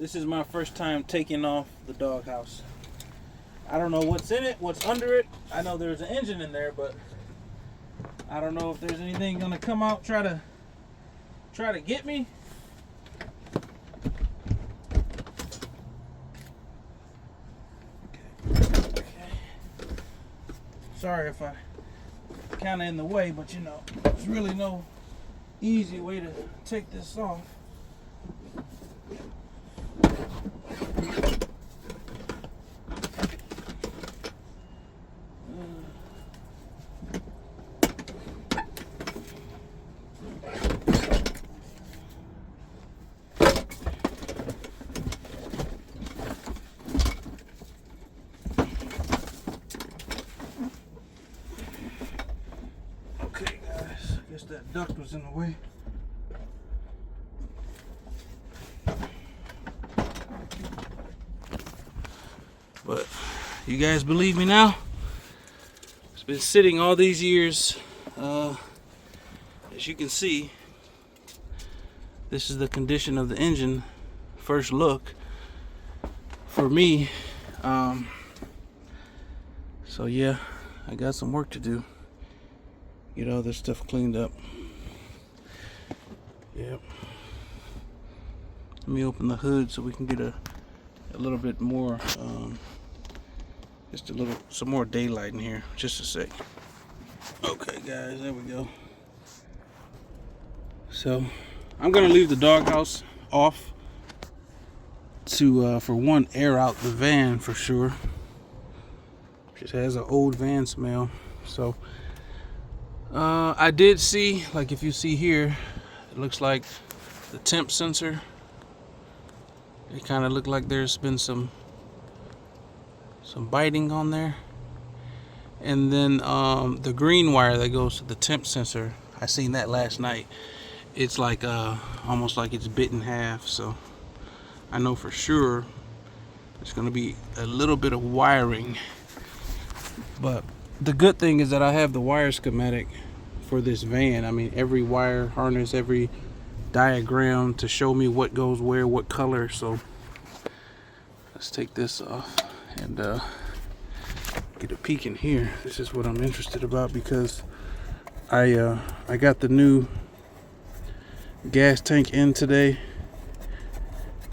This is my first time taking off the doghouse. I don't know what's in it, what's under it. I know there's an engine in there, but I don't know if there's anything gonna come out try to get me. Okay. Sorry if I kind of in the way, but you know, there's really no easy way to take this off. Okay, guys, I guess that duct was in the way. But you guys believe me now? It's been sitting all these years. As you can see, this is the condition of the engine. First look for me. So yeah, I got some work to do. Get all this stuff cleaned up. Yep. Let me open the hood so we can get a little bit more, just some more daylight in here. Just a sec. Okay, guys, there we go. So I'm gonna leave the doghouse off to, for one, air out the van for sure. Just has an old van smell. So I did see, like if you see here, it looks like the temp sensor. It kind of looked like there's been some biting on there. And then the green wire that goes to the temp sensor, I seen that last night. It's like almost like it's bit in half. So I know for sure there's gonna be a little bit of wiring. But the good thing is that I have the wire schematic for this van. I mean, every wire harness, every diagram to show me what goes where, what color. So let's take this off and get a peek in here. This is what I'm interested about because I got the new gas tank in today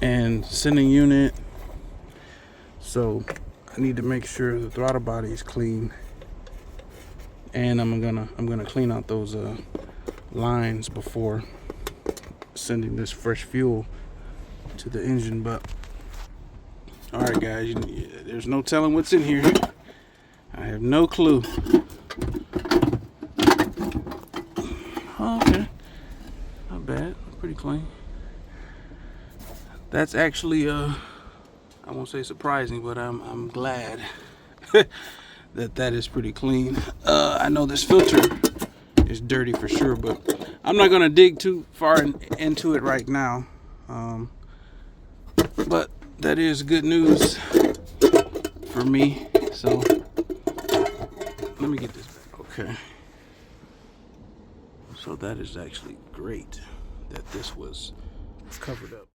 and sending unit, so I need to make sure the throttle body is clean, and I'm gonna clean out those lines before sending this fresh fuel to the engine. But all right, guys, there's no telling what's in here. I have no clue. Oh, okay, not bad, pretty clean. That's actually I won't say surprising, but I'm glad that is pretty clean. I know this filter is dirty for sure, but I'm not gonna dig too far into it right now. But that is good news for me. So let me get this back. Okay. So that is actually great that this was covered up.